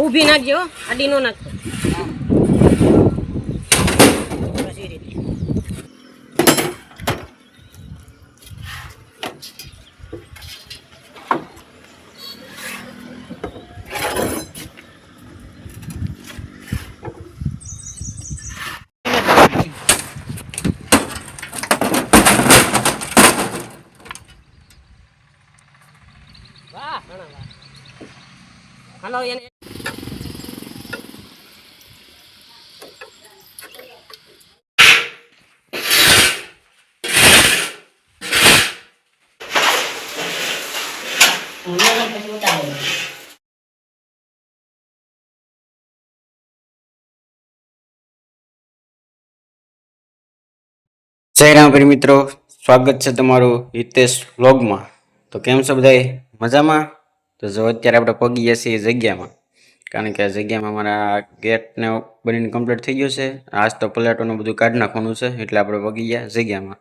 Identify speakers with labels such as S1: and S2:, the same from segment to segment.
S1: ઊભી નાખજો આડી નો નાખો બસ એ રીતે વાહ ઘણા વાહ હાલો એને
S2: જય રામ પ્રિય મિત્રો, સ્વાગત છે તમારું હિતેશ વ્લોગમાં। તો કેમ છો બધાય મજામાં? તો જો અત્યારે આપણે પગી ગયા છીએ જગ્યામાં, કારણ કે આ જગ્યામાં અમારા ગેટને બનીને કમ્પ્લીટ થઈ ગયું છે। આજ તો પ્લેટોનું બધું કાઢી નાખવાનું છે, એટલે આપણે પગી ગયા જગ્યામાં।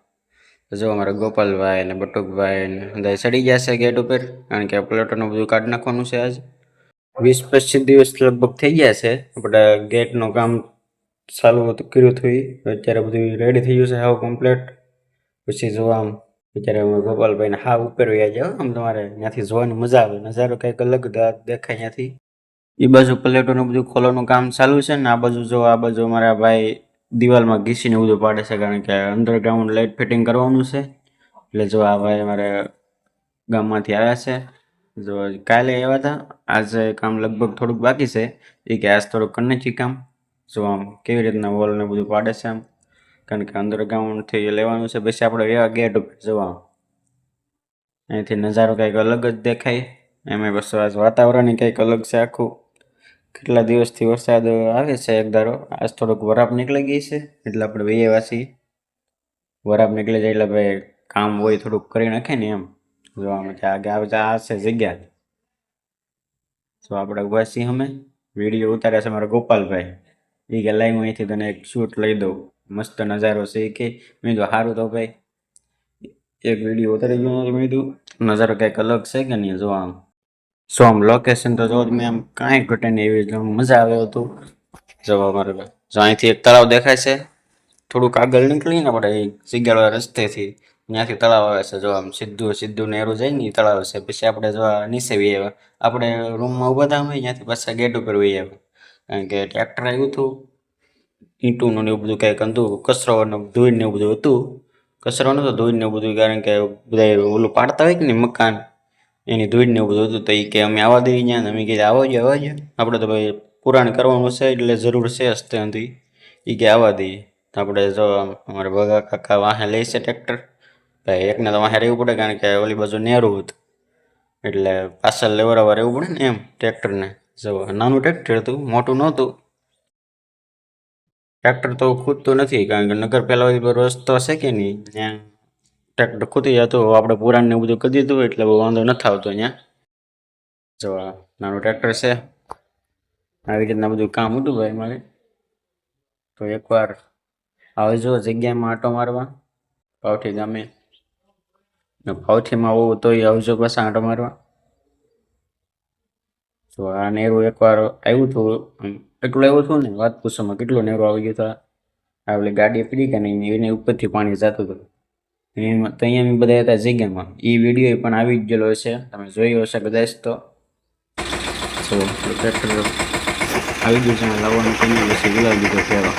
S2: તો જો અમારા ગોપાલભાઈ ને બટુકભાઈ ને બધા ચડી ગયા છે ગેટ ઉપર, કારણ કે પ્લેટોનું બધું કાઢી નાખવાનું છે। આજ 20-25 દિવસ લગભગ થઈ ગયા છે આપણે ગેટનું કામ ચાલુ કર્યું હતું। અત્યારે બધું રેડી થઈ ગયું છે હાવ કમ્પ્લીટ। પછી જો આમ અત્યારે અમે ગોપાલભાઈને હાવ ઉપર વયા જાવ, આમ તમારે ત્યાંથી જોવાની મજા આવે, નજારો કંઈક અલગ દેખાય ત્યાંથી। એ બાજુ પ્લેટોનું બધું ખોલવાનું કામ ચાલુ છે ને આ બાજુ જો આ બાજુ અમારા ભાઈ દિવાલમાં ઘીસીને બધું પાડે છે, કારણ કે અંડરગ્રાઉન્ડ લાઇટ ફિટિંગ કરવાનું છે। એટલે જો આ ભાઈ અમારે ગામમાંથી આવ્યા છે, જો કાલે આવ્યા હતા, આજે કામ લગભગ થોડુંક બાકી છે। એ કે આજ થોડુંક કરી નાખી કામ। જો આમ કેવી રીતના વોલ ને બધું પાડે છે આમ, કારણ કે અંડરગ્રાઉન્ડથી લેવાનું છે। પછી આપણે એવા ગેટ ઉપર જોવા અહીંથી નજારો કંઈક અલગ જ દેખાય। એમાં બસ આજ વાતાવરણ કંઈક અલગ છે આખું। કેટલા દિવસથી વરસાદ આવે છે એક ધારો, આજ થોડુંક વરાપ નીકળી ગઈ છે, એટલે આપણે વહીએ વાસી વરાપ નીકળી જાય એટલે ભાઈ કામ હોય થોડુંક કરી નાખે ને એમ। જોવામાં કે આગે આવે આ છે જગ્યા। તો આપણે ઉભા છીએ, અમે વિડીયો ઉતાર્યા છે મારા ગોપાલભાઈ। એ કે લાઈ હું અહીંથી તને એક શૂટ લઈ દઉં, મસ્ત નજારો છે એ કે। મેં કીધું સારું તો ભાઈ એક વિડીયો ઉતારી ગયો, મેં કીધું નજારો કંઈક અલગ છે કે નહીં જો આમ। સો આમ લોકેશન તો જો મેં આમ કાંઈ ઘટે નહીં, એવી મજા આવે હતું જોવા મારે। જો અહીંથી એક તળાવ દેખાય છે, થોડુંક આગળ નીકળીને આપણે એ જગ્યાવાળા રસ્તેથી ત્યાંથી તળાવ આવે છે। જો આમ સીધું નેરું જાય ને એ તળાવ છે। પછી આપણે જો નીચે વી આવ્યા, આપણે રૂમમાં ઊભા હતા અમે, ત્યાંથી પાછા ગેટ ઉપર વી આવ્યા, કારણ કે ટ્રેક્ટર આવ્યું હતું ઈંટુનું ને એવું બધું કંઈક હતું, કચરો ધૂળ ને એવું બધું હતું। કચરો નતો, ધૂળ ને એવું બધું, કારણ કે બધા ઓલું પાડતા હોય કે ને મકાન, એની ધૂળ ને એવું બધું હતું। તો એ કે અમે આવવા દઈએ ત્યાં, અમે કીધું આવો જ આપણે તો ભાઈ પુરાણ કરવાનું છે એટલે જરૂર છે હસ્તેથી। એ કે આવવા દઈએ। તો આપણે જો અમારે ભગા કાકા વાહે લે છે ટ્રેક્ટર, ભાઈ એકને તો વાહે રહેવું પડે, કારણ કે ઓલી બાજુ નેરું હતું એટલે પાછળ લેવડાવવા રહેવું પડે ને એમ ટ્રેક્ટરને। જો નાનું ટ્રેક્ટર હતું, મોટું નહોતું। ટ્રેક્ટર તો ખૂદતું નથી, કારણ કે નગર પહેલા રસ્તો છે કે નહીં, ત્યાં ટ્રેક્ટર ખૂતી જતું। આપણે પુરાણ ને બધું કરી દીધું એટલે બહુ વાંધો નથી આવતો ત્યાં। જો નાનું ટ્રેક્ટર છે, આવી રીતના બધું કામ હતું ભાઈ મારે। તો એકવાર આવજો જગ્યામાં આંટો મારવા, પાવઠી ગામે। પાવઠીમાં આવું તો આવજો પાછા આંટો મારવા। તો આ નેરું એકવાર આવ્યું હતું, એટલું આવ્યું હતું ને વાત પૂછવામાં, કેટલું નેરું આવી ગયું હતું। આ ઓલી ગાડી પડી કે નહીં, એની ઉપરથી પાણી જતું હતું, તો અહીંયા અમે બધા હતા જગ્યામાં। એ વિડીયો પણ આવી જ ગયેલો હશે, તમે જોયો હશે કદાચ। તો ટ્રેક્ટર આવી ગયું છે, લાવવાનું કઈ પછી બોલાવી દીધો ફેરો।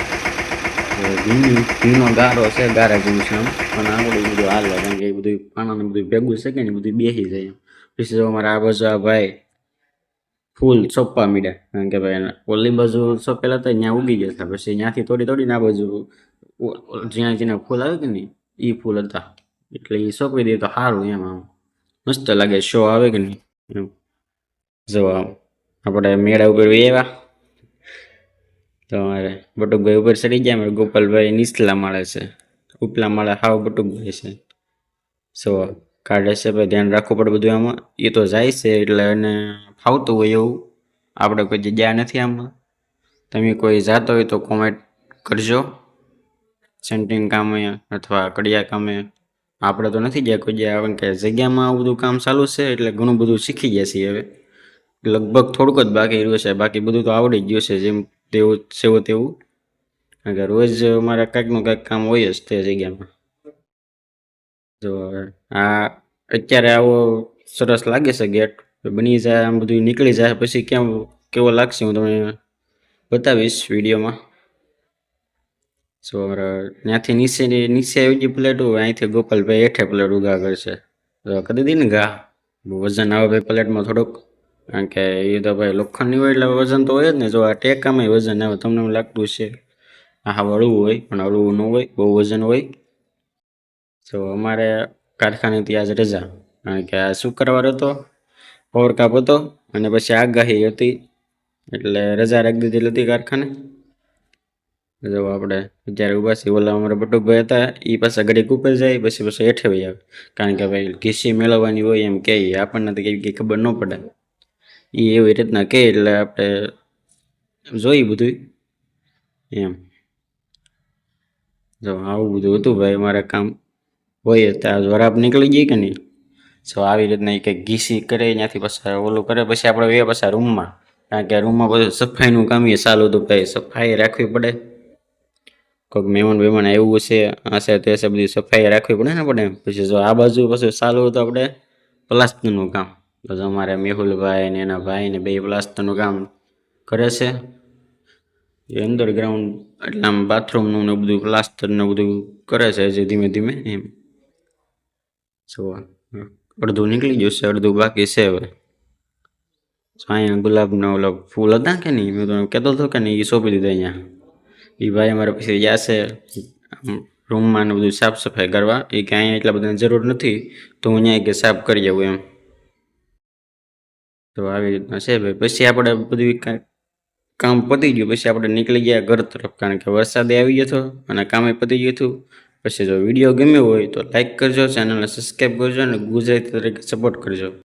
S2: ભીનો ગારો છે, ગારા જેવું છે આમ, પણ આંગળું બધું હાલે, કારણ કે એ બધું પાણાનું બધું ભેગું છે કે ને બધું બેસી જાય। પછી જો અમારા આ બાજુ આ ભાઈ ફૂલ સોંપવા માંડ્યા, કારણ કે ભાઈ ઓલી બાજુ સોંપેલા હતા ત્યાં ઉગી ગયા હતા, પછી ત્યાંથી તોડીને આ બાજુ જ્યાં ફૂલ આવે કે નહીં એ ફૂલ હતા, એટલે એ સોંપી દે તો સારું એમ, આમ મસ્ત લાગે, શો આવે કે નહીં એમ। જો આપણે મેળા ઉપર આવ્યા, તો અમારે બટુકભાઈ ઉપર ચડી ગયા, અમારે ગોપાલભાઈ નીચલા માળે છે, ઉપલા માળે હાવ બટુકભાઈ છે। સો કાઢે છે ભાઈ, ધ્યાન રાખવું પડે બધું આમાં। એ તો જાય છે એટલે એને ફાવતું હોય એવું, આપણે કોઈ જગ્યા નથી આમાં। તમે કોઈ જાતો હોય તો કોમેન્ટ કરજો, સેન્ટિંગ કામે અથવા કડિયા કામે। આપણે તો નથી ગયા કોઈ જગ્યા, કારણ કે જગ્યામાં આવું બધું કામ ચાલુ છે એટલે ઘણું બધું શીખી ગયા છીએ હવે, લગભગ થોડુંક જ બાકી રહ્યું છે, બાકી બધું તો આવડી જ ગયું છે જેમ તેવું સેવો તેવું. કારણ કે રોજ અમારે કાંઈકનું કાંઈક કામ હોય જ તે જગ્યામાં. જો આ અત્યારે આવો સરસ લાગે છે ગેટ, બની જાય આમ બધું નીકળી જાય પછી કેવો લાગશે હું તમને બતાવીશ વિડીયોમાં. સો ત્યાંથી નીચે આવી ગઈ પ્લેટ હોય, અહીંથી ગોપાલભાઈ હેઠે પ્લેટ ઉગા કરશે. તો કરી દીધી ને ઘા, વજન આવે ભાઈ પ્લેટમાં થોડુંક, કારણ કે એ તો ભાઈ લોખંડની હોય એટલે વજન તો હોય જ ને. જો આ ટેકામાં વજન આવે, તમને એવું લાગતું છે આ હળવું હોય, પણ હળવું ન હોય, બહુ વજન હોય. તો અમારે કારખાનેથી આજ રજા, કારણ કે આ શુક્રવાર હતો, પાવર કાપ હતો અને પછી આગાહી હતી એટલે રજા રાખી દીધી હતી કારખાને. જો આપણે અત્યારે ઊભા છીએ, ઓલા અમારા બટુકભાઈ હતા એ પાછા ઘડીક ઉપર જાય પછી હેઠે વહી આવે, કારણ કે ભાઈ ઘીસી મેળવવાની હોય એમ કહે, આપણને તો કંઈ ખબર ન પડે, એ એવી રીતના કહે એટલે આપણે જોઈ બધું એમ. જો આવું બધું હતું ભાઈ અમારે કામ હોય. ત્યાં વરાપ નીકળી ગઈ કે નહીં, જો આવી રીતના કંઈક ઘીસી કરે, ત્યાંથી પાછા ઓલું કરે, પછી આપણે પાછા રૂમમાં, કારણ કે રૂમમાં બધું સફાઈનું કામ એ ચાલુ હતું ભાઈ, સફાઈ રાખવી પડે. કોઈક મહેમાન આવ્યું છે, આ છે તે છે, બધી સફાઈ રાખવી પડે ને આપણે. પછી જો આ બાજુ પછી ચાલુ હતું આપણે પ્લાસ્ટરનું કામ, તો અમારે મેહુલભાઈ ને એના ભાઈ ને બે પ્લાસ્ટરનું કામ કરે છે. એ અંડરગ્રાઉન્ડ એટલે આમ બાથરૂમનું ને બધું પ્લાસ્ટર ને બધું કરે છે જે ધીમે ધીમે એમ. જો અડધું નીકળી ગયું છે, અડધું બાકી છે હવે. અહીંયા ગુલાબના ઓલા ફૂલ હતા કે નહીં, મેં તમને કહેતો હતો કે નહીં, એ સોંપી દીધા અહીંયા. એ ભાઈ અમારે પછી જશે રૂમમાં ને બધું સાફ સફાઈ કરવા. એ કે અહીંયા એટલા બધાની જરૂર નથી, તો હું અહીંયા કે સાફ કરી આવું એમ. તો આવી રીતના છે ભાઈ. પછી આપણે બધું કામ પતી ગયું, પછી આપણે નીકળી ગયા ઘર તરફ, કારણ કે વરસાદે આવી ગયો હતો અને કામે પતી ગયું હતું. પછી જો વિડીયો ગમ્યો હોય તો લાઈક કરજો, ચેનલને સબસ્ક્રાઈબ કરજો અને ગુજરાતી તરીકે સપોર્ટ કરજો.